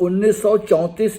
1934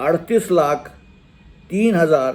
38,03,000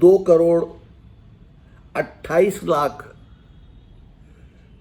2,28,00,000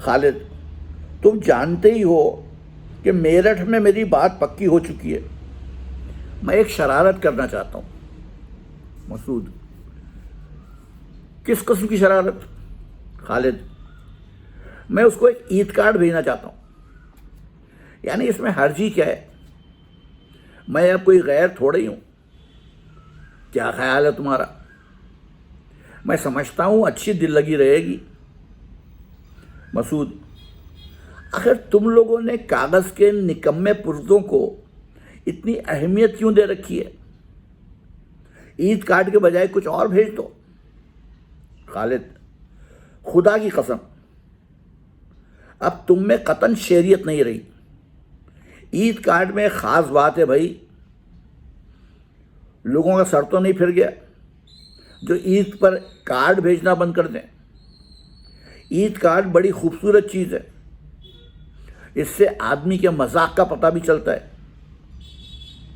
خالد تم جانتے ہی ہو کہ میرٹھ میں میری بات پکی ہو چکی ہے، میں ایک شرارت کرنا چاہتا ہوں۔ مسعود کس قسم کی شرارت؟ خالد میں اس کو ایک عید کارڈ بھیجنا چاہتا ہوں، یعنی اس میں حرجی کیا ہے؟ میں اب کوئی غیر تھوڑے ہی ہوں، کیا خیال ہے تمہارا؟ میں سمجھتا ہوں اچھی دل لگی رہے گی۔ مسعود آخر تم لوگوں نے کاغذ کے نکمے پرزوں کو اتنی اہمیت کیوں دے رکھی ہے؟ عید کارڈ کے بجائے کچھ اور بھیج دو۔ خالد خدا کی قسم اب تم میں قطعاً شعریت نہیں رہی۔ عید کارڈ میں خاص بات ہے بھائی، لوگوں کا سر تو نہیں پھر گیا جو عید پر کارڈ بھیجنا بند کر دیں؟ عید کارڈ بڑی خوبصورت چیز ہے، اس سے آدمی کے مذاق کا پتہ بھی چلتا ہے۔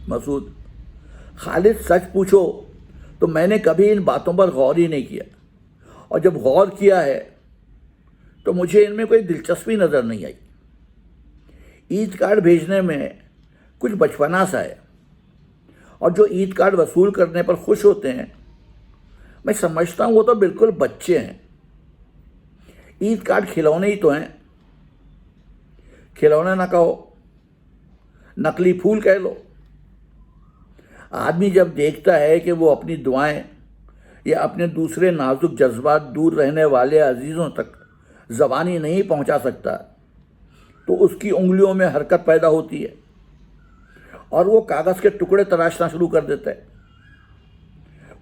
مسعود خالد سچ پوچھو تو میں نے کبھی ان باتوں پر غور ہی نہیں کیا، اور جب غور کیا ہے تو مجھے ان میں کوئی دلچسپی نظر نہیں آئی۔ عید کارڈ بھیجنے میں کچھ بچپنا سا ہے، اور جو عید کارڈ وصول کرنے پر خوش ہوتے ہیں میں سمجھتا ہوں وہ تو بالکل بچے ہیں۔ عید کارڈ کھلونے ہی تو ہیں، کھلونے نہ کہو، نقلی پھول کہہ لو۔ آدمی جب دیکھتا ہے کہ وہ اپنی دعائیں یا اپنے دوسرے نازک جذبات دور رہنے والے عزیزوں تک زبانی نہیں پہنچا سکتا تو اس کی انگلیوں میں حرکت پیدا ہوتی ہے اور وہ کاغذ کے ٹکڑے تراشنا شروع کر دیتا ہے۔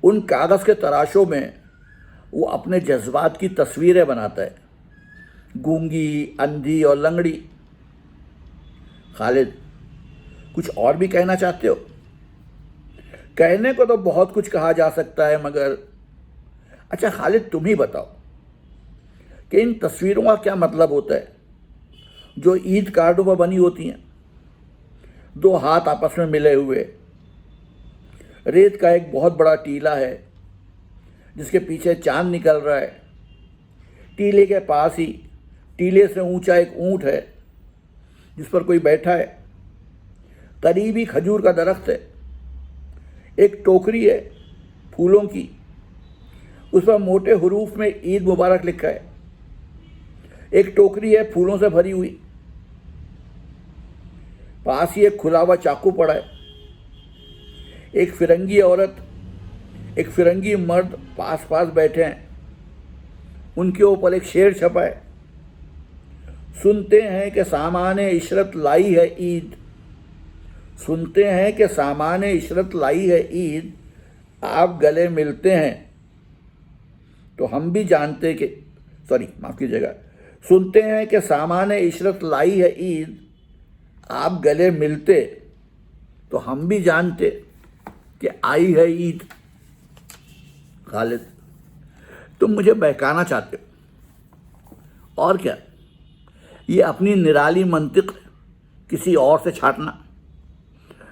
ان کاغذ کے تراشوں میں وہ اپنے جذبات کی تصویریں بناتا ہے، گونگی، اندھی اور لنگڑی۔ خالد کچھ اور بھی کہنا چاہتے ہو؟ کہنے کو تو بہت کچھ کہا جا سکتا ہے، مگر اچھا خالد تم ہی بتاؤ کہ ان تصویروں کا کیا مطلب ہوتا ہے جو عید کارڈوں پر بنی ہوتی ہیں؟ دو ہاتھ آپس میں ملے ہوئے، ریت کا ایک بہت بڑا ٹیلا ہے جس کے پیچھے چاند نکل رہا ہے، ٹیلے کے پاس ہی ٹیلے سے اونچا ایک اونٹ ہے جس پر کوئی بیٹھا ہے، قریب ہی کھجور کا درخت ہے، ایک ٹوکری ہے پھولوں کی، اس پر موٹے حروف میں عید مبارک لکھا ہے، ایک ٹوکری ہے پھولوں سے بھری ہوئی، پاس ہی ایک کھلا ہوا چاقو پڑا ہے، ایک فرنگی عورت ایک فرنگی مرد پاس پاس بیٹھے ہیں، ان کے اوپر ایک شعر چھپا ہے، سنتے ہیں کہ سامان عشرت لائی ہے عید، سنتے ہیں کہ سامان عشرت لائی ہے عید، آپ گلے ملتے ہیں تو ہم بھی جانتے کہ معاف کیجیے گا، سنتے ہیں کہ سامان عشرت لائی ہے عید، آپ گلے ملتے تو ہم بھی جانتے کہ آئی ہے عید۔ خالد تم مجھے بہکانا چاہتے ہو، اور کیا؟ یہ اپنی نرالی منطق کسی اور سے چھاٹنا۔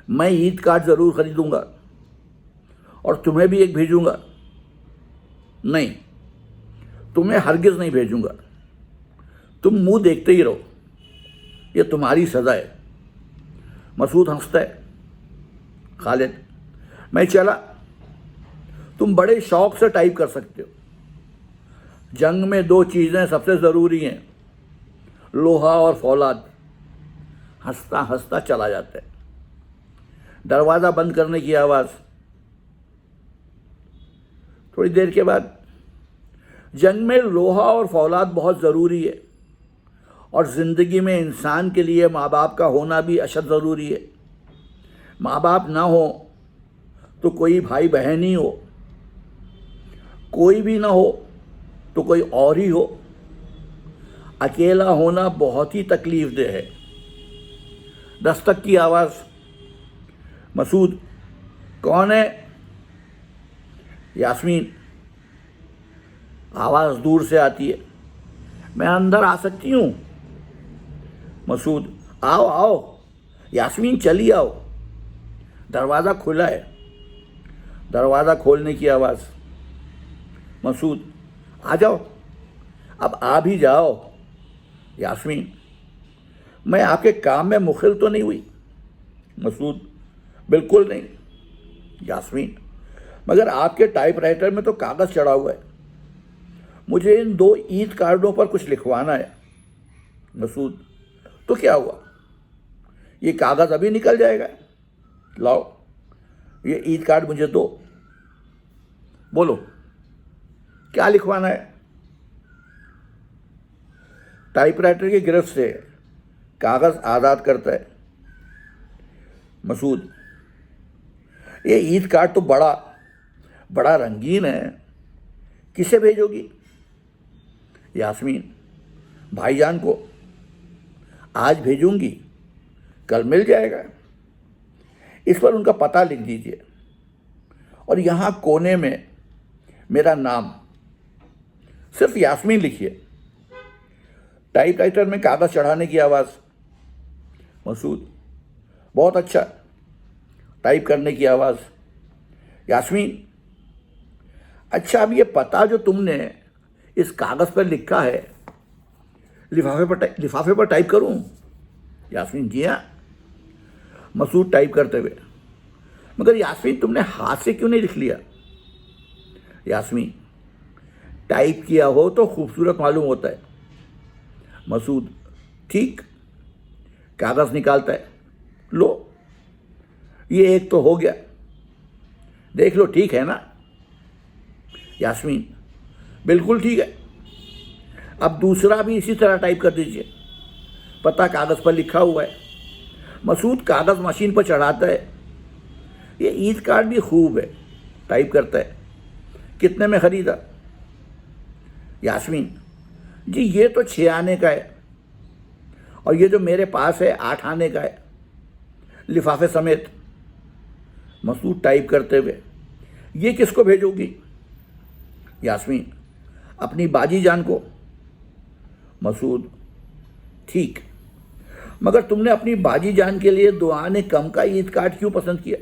میں عید کارڈ ضرور خریدوں گا اور تمہیں بھی ایک بھیجوں گا۔ نہیں، تمہیں ہرگز نہیں بھیجوں گا، تم منہ دیکھتے ہی رہو، یہ تمہاری سزا ہے۔ مسعود ہنستا ہے۔ خالد میں چلا، تم بڑے شوق سے ٹائپ کر سکتے ہو۔ جنگ میں دو چیزیں سب سے ضروری ہیں، لوہا اور فولاد۔ ہنستا ہنستا چلا جاتا ہے۔ دروازہ بند کرنے کی آواز۔ تھوڑی دیر کے بعد، جنگ میں لوہا اور فولاد بہت ضروری ہے، اور زندگی میں انسان کے لیے ماں باپ کا ہونا بھی اشد ضروری ہے۔ ماں باپ نہ ہو تو کوئی بھائی بہن ہی ہو، کوئی بھی نہ ہو تو کوئی اور ہی ہو۔ اکیلا ہونا بہت ہی تکلیف دہ ہے۔ دستک کی آواز۔ مسعود کون ہے؟ یاسمین۔ آواز دور سے آتی ہے۔ میں اندر آ سکتی ہوں؟ مسعود آؤ آؤ، یاسمین چلی آؤ، دروازہ کھلا ہے۔ دروازہ کھولنے کی آواز۔ مسعود آ جاؤ، اب آ بھی جاؤ، یاسمین میں آپ کے کام میں مخل تو نہیں ہوئی؟ مسعود بالکل نہیں۔ یاسمین مگر آپ کے ٹائپ رائٹر میں تو کاغذ چڑھا ہوا ہے، مجھے ان 2 عید کارڈوں پر کچھ لکھوانا ہے۔ مسعود تو کیا ہوا، یہ کاغذ ابھی نکل جائے گا، لاؤ یہ عید کارڈ مجھے دو، بولو کیا لکھوانا ہے؟ ٹائپ رائٹر کی گرفت سے کاغذ آزاد کرتا ہے۔ مسعود یہ عید کارڈ تو بڑا رنگین ہے، کسے بھیجو گی؟ یاسمین بھائی جان کو، آج بھیجوں گی کل مل جائے گا، اس پر ان کا پتہ لکھ دیجیے اور یہاں کونے میں میرا نام، صرف یاسمین لکھیے۔ ٹائپ رائٹر میں کاغذ چڑھانے کی آواز۔ مسعود بہت اچھا، ٹائپ کرنے کی آواز۔ یاسمین اچھا، اب یہ پتہ جو تم نے اس کاغذ پر لکھا ہے لفافے پر ٹائپ کروں؟ یاسمین جی ہاں۔ مسعود ٹائپ کرتے ہوئے، مگر یاسمین تم نے ہاتھ سے کیوں نہیں لکھ لیا؟ یاسمین ٹائپ کیا ہو تو خوبصورت معلوم ہوتا ہے۔ مسعود ٹھیک، کاغذ نکالتا ہے، لو یہ ایک تو ہو گیا، دیکھ لو ٹھیک ہے نا؟ یاسمین بالکل ٹھیک ہے، اب دوسرا بھی اسی طرح ٹائپ کر دیجئے، پتہ کاغذ پر لکھا ہوا ہے۔ مسعود کاغذ مشین پر چڑھاتا ہے، یہ عید کارڈ بھی خوب ہے، ٹائپ کرتا ہے، کتنے میں خریدا؟ یاسمین جی یہ تو 6 آنے کا ہے، اور یہ جو میرے پاس ہے 8 آنے کا ہے، لفافے سمیت۔ مسعود ٹائپ کرتے ہوئے، یہ کس کو بھیجو گی؟ یاسمین اپنی باجی جان کو۔ مسعود ٹھیک، مگر تم نے اپنی باجی جان کے لیے 2 آنے کم کا عید کارڈ کیوں پسند کیا؟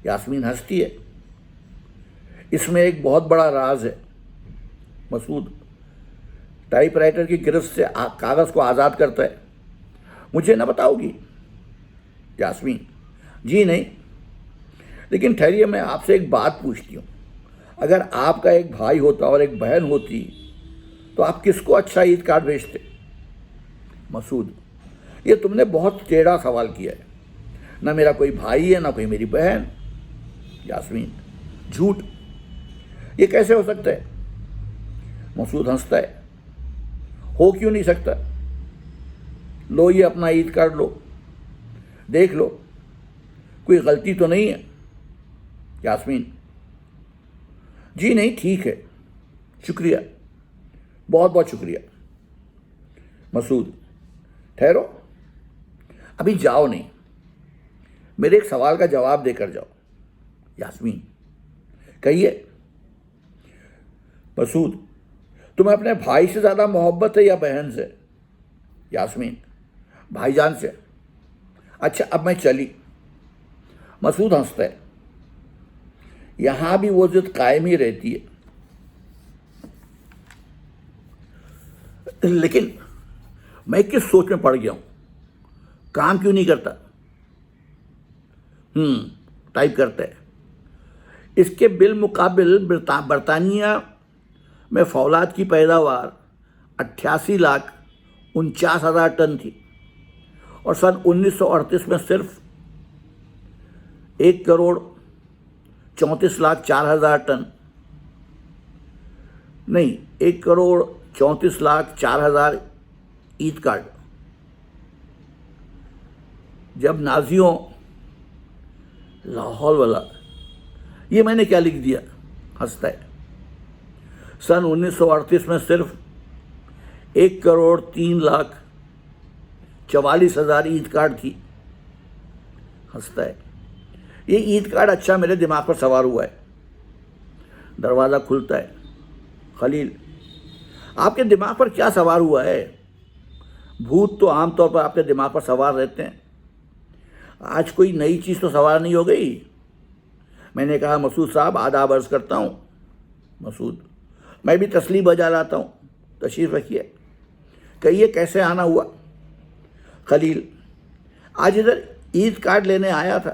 یاسمین ہنستی ہے، اس میں ایک بہت بڑا راز ہے۔ مسعود ٹائپ رائٹر کی گرفت سے کاغذ کو آزاد کرتا ہے، مجھے نہ بتاؤ گی؟ یاسمین جی نہیں، لیکن ٹھہریے میں آپ سے ایک بات پوچھتی ہوں، اگر آپ کا ایک بھائی ہوتا اور ایک بہن ہوتی تو آپ کس کو اچھا عید کارڈ بھیجتے؟ مسعود یہ تم نے بہت ٹیڑھا سوال کیا ہے، نہ میرا کوئی بھائی ہے نہ کوئی میری بہن۔ یاسمین جھوٹ، یہ کیسے ہو سکتا ہے؟ مسعود ہنستا ہے، ہو کیوں نہیں سکتا؟ لو یہ اپنا عید کارڈ لو، دیکھ لو کوئی غلطی تو نہیں ہے؟ یاسمین جی نہیں ٹھیک ہے، شکریہ، بہت بہت شکریہ۔ مسعود ٹھہرو، ابھی جاؤ نہیں، میرے ایک سوال کا جواب دے کر جاؤ۔ یاسمین کہیے۔ مسعود تمہیں اپنے بھائی سے زیادہ محبت ہے یا بہن سے؟ یاسمین بھائی جان سے۔ اچھا اب میں چلی۔ مسعود ہنستا ہے، یہاں بھی وہ ضد قائم ہی رہتی ہے، لیکن میں کس سوچ میں پڑ گیا ہوں، کام کیوں نہیں کرتا؟ ٹائپ کرتا ہے، اس کے بالمقابل برطانیہ میں فولاد کی پیداوار 88,49,000 ٹن تھی، اور سن 1938 میں صرف 1,34,04,000 ٹن، نہیں 1,34,04,000 عید کارڈ۔ جب نازیوں، لاہور والا، یہ میں نے کیا لکھ دیا؟ ہنستا ہے، سن 1938 میں صرف 1,03,44,000 عید کارڈ تھی۔ ہنستا ہے، یہ عید کارڈ اچھا میرے دماغ پر سوار ہوا ہے۔ دروازہ کھلتا ہے، خلیل آپ کے دماغ پر کیا سوار ہوا ہے؟ بھوت تو عام طور پر آپ کے دماغ پر سوار رہتے ہیں، آج کوئی نئی چیز تو سوار نہیں ہو گئی؟ میں نے کہا مسعود صاحب آداب عرض کرتا ہوں۔ مسعود میں بھی تسلیم بجا لاتا ہوں، تشریف رکھیے۔ کہیے کیسے آنا ہوا؟ خلیل: آج ادھر عید کارڈ لینے آیا تھا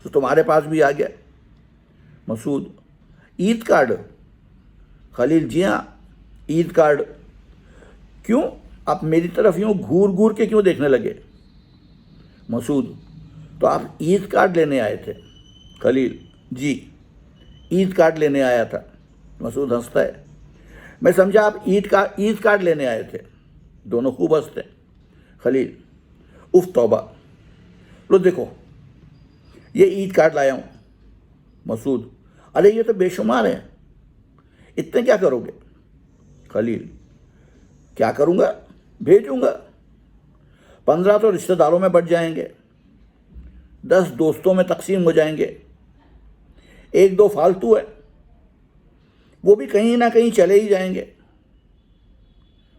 تو تمہارے پاس بھی آ گیا۔ مسعود: عید کارڈ؟ خلیل: جی ہاں، عید کارڈ۔ کیوں آپ میری طرف یوں گھور گھور کے کیوں دیکھنے لگے؟ مسعود: تو آپ عید کارڈ لینے آئے تھے؟ خلیل: جی، عید کارڈ لینے آیا تھا۔ مسعود ہنستا ہے۔ میں سمجھا آپ عید کارڈ لینے آئے تھے۔ دونوں خوب ہنستے ہیں۔ خلیل: اف توبہ، لو دیکھو یہ عید کارڈ لایا ہوں۔ مسعود: ارے یہ تو بے شمار ہیں، اتنے کیا کرو گے؟ خلیل: کیا کروں گا؟ بھیجوں گا۔ 15 تو رشتہ داروں میں بٹ جائیں گے، 10 دوستوں میں تقسیم ہو جائیں گے، 1-2 فالتو ہے، وہ بھی کہیں نہ کہیں چلے ہی جائیں گے۔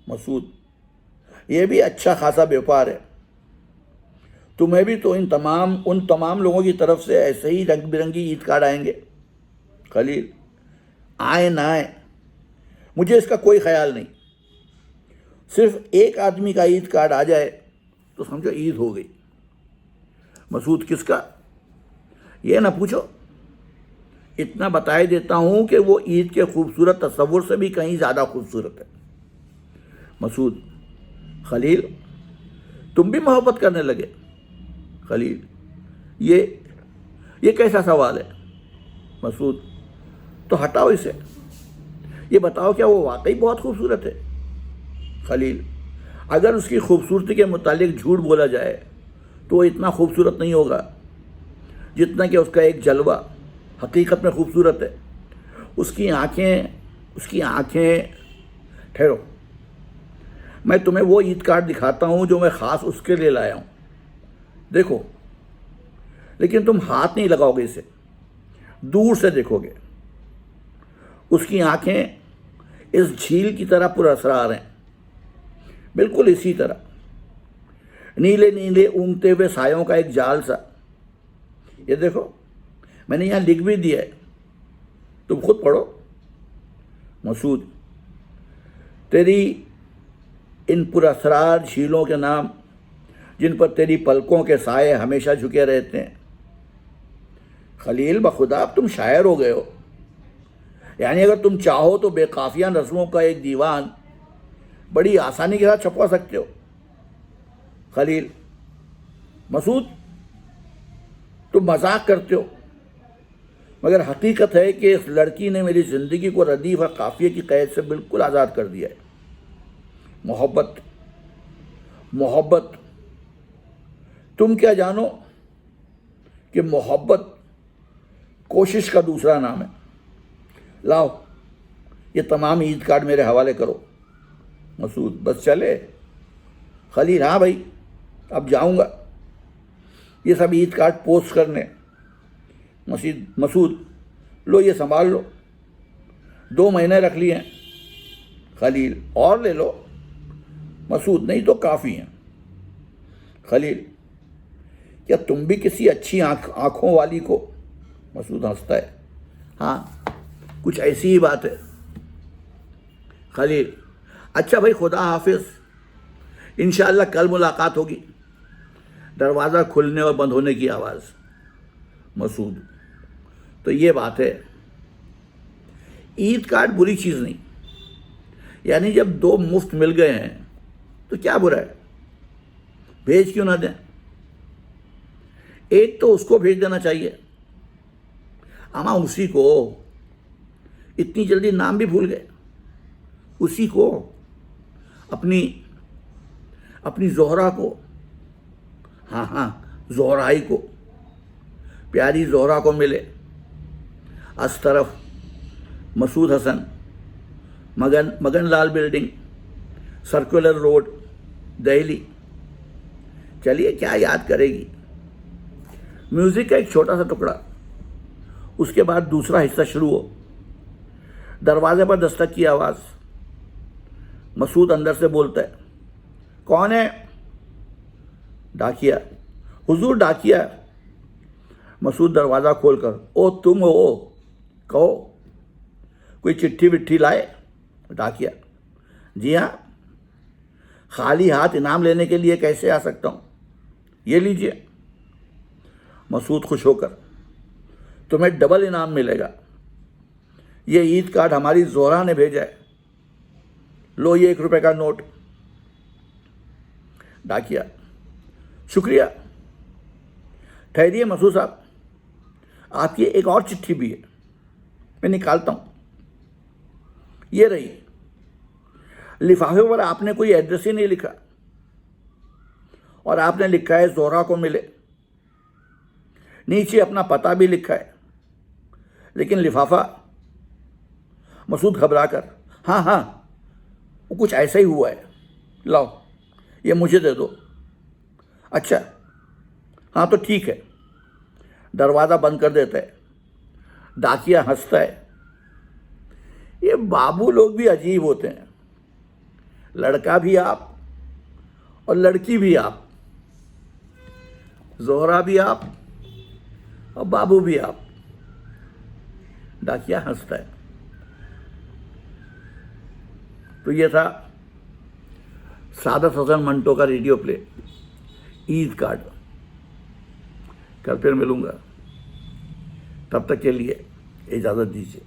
مسعود: یہ بھی اچھا خاصا بیوپار ہے، تمہیں بھی تو ان تمام لوگوں کی طرف سے ایسے ہی رنگ برنگی عید کارڈ آئیں گے۔ خلیل: آئیں نہ آئیں مجھے اس کا کوئی خیال نہیں، صرف ایک آدمی کا عید کارڈ آ جائے تو سمجھو عید ہو گئی۔ مسعود: کس کا؟ یہ نہ پوچھو، اتنا بتائے دیتا ہوں کہ وہ عید کے خوبصورت تصور سے بھی کہیں زیادہ خوبصورت ہے۔ مسعود: خلیل تم بھی محبت کرنے لگے؟ خلیل: یہ کیسا سوال ہے؟ مسعود: تو ہٹاؤ اسے، یہ بتاؤ کیا وہ واقعی بہت خوبصورت ہے؟ خلیل: اگر اس کی خوبصورتی کے متعلق جھوٹ بولا جائے تو وہ اتنا خوبصورت نہیں ہوگا جتنا کہ اس کا ایک جلوہ حقیقت میں خوبصورت ہے۔ اس کی آنکھیں ٹھہرو، میں تمہیں وہ عید کارڈ دکھاتا ہوں جو میں خاص اس کے لیے لایا ہوں، دیکھو، لیکن تم ہاتھ نہیں لگاؤ گے اسے، دور سے دیکھو گے۔ اس کی آنکھیں اس جھیل کی طرح پر اسرار ہیں، بالکل اسی طرح، نیلے نیلے اونگتے ہوئے سایوں کا ایک جال سا۔ یہ دیکھو میں نے یہاں لکھ بھی دیا ہے، تم خود پڑھو۔ مسعود: تیری ان پراسرار جھیلوں کے نام جن پر تیری پلکوں کے سائے ہمیشہ جھکے رہتے ہیں۔ خلیل: بخدا اب تم شاعر ہو گئے ہو، یعنی اگر تم چاہو تو بے قافیہ نظموں کا ایک دیوان بڑی آسانی کے ساتھ چھپوا سکتے ہو۔ خلیل: مسعود تم مذاق کرتے ہو، مگر حقیقت ہے کہ اس لڑکی نے میری زندگی کو ردیف اور قافیے کی قید سے بالکل آزاد کر دیا ہے۔ محبت تم کیا جانو کہ محبت کوشش کا دوسرا نام ہے۔ لاؤ یہ تمام عید کارڈ میرے حوالے کرو۔ مسعود: بس چلے؟ خلیل: ہاں بھائی، اب جاؤں گا یہ سب عید کارڈ پوسٹ کرنے۔ مسعود: لو یہ سنبھال لو، 2 مہینے رکھ لیے ہیں۔ خلیل: اور لے لو۔ مسعود: نہیں تو کافی ہیں۔ خلیل: کیا تم بھی کسی اچھی آنکھوں والی کو؟ مسعود ہنستا ہے۔ ہاں، کچھ ایسی ہی بات ہے۔ خلیل: اچھا بھائی، خدا حافظ، انشاءاللہ کل ملاقات ہوگی۔ دروازہ کھلنے اور بند ہونے کی آواز۔ مسعود: تو یہ بات ہے، عید کارڈ بری چیز نہیں، یعنی جب 2 مفت مل گئے ہیں تو کیا برا ہے، بھیج کیوں نہ دیں؟ ایک تو اس کو بھیج دینا چاہیے، اما اسی کو، اتنی جلدی نام بھی بھول گئے، اسی کو، اپنی زہرا کو، ہاں زہرائی کو، پیاری زہرا کو ملے۔ اس طرف مسعود حسن، مگن لال بلڈنگ، سرکولر روڈ، دہلی۔ چلیے کیا یاد کرے گی؟ میوزک کا ایک چھوٹا سا ٹکڑا، اس کے بعد دوسرا حصہ شروع ہو۔ دروازے پر دستک کی آواز۔ مسعود اندر سے بولتا ہے، کون ہے؟ ڈاکیا۔ حضور ڈاکیا۔ مسعود دروازہ کھول کر، او تم ہو، کہو کوئی چٹھی وٹھی لائے؟ ڈاکیا: جی ہاں، خالی ہاتھ انعام لینے کے لیے کیسے آ سکتا ہوں؟ یہ لیجئے۔ مسعود خوش ہو کر، تمہیں ڈبل انعام ملے گا، یہ عید کارڈ ہماری زہرا نے بھیجا ہے، لو یہ 1 روپے کا نوٹ۔ ڈاکیا، شکریہ۔ ٹھہریے مسعود صاحب، آپ کی ایک اور چٹھی بھی ہے، میں نکالتا ہوں۔ یہ رہی۔ لفافے پر آپ نے کوئی ایڈریس ہی نہیں لکھا، اور آپ نے لکھا ہے زہرا کو ملے، نیچے اپنا پتہ بھی لکھا ہے، لیکن لفافہ۔ مسعود گھبرا کر، ہاں وہ کچھ ایسا ہی ہوا ہے، لاؤ یہ مجھے دے دو۔ اچھا ہاں تو ٹھیک ہے۔ دروازہ بند کر دیتا ہے۔ ڈاکیا ہنستا ہے۔ یہ بابو لوگ بھی عجیب ہوتے ہیں، لڑکا بھی آپ اور لڑکی بھی آپ، زہرا بھی آپ اور بابو بھی آپ۔ ڈاکیا ہنستا ہے۔ تو یہ تھا سعادت حسن منٹو کا ریڈیو پلے عید کارڈ۔ کل پھر ملوں گا، تب تک کے لیے اجازت دیجیے۔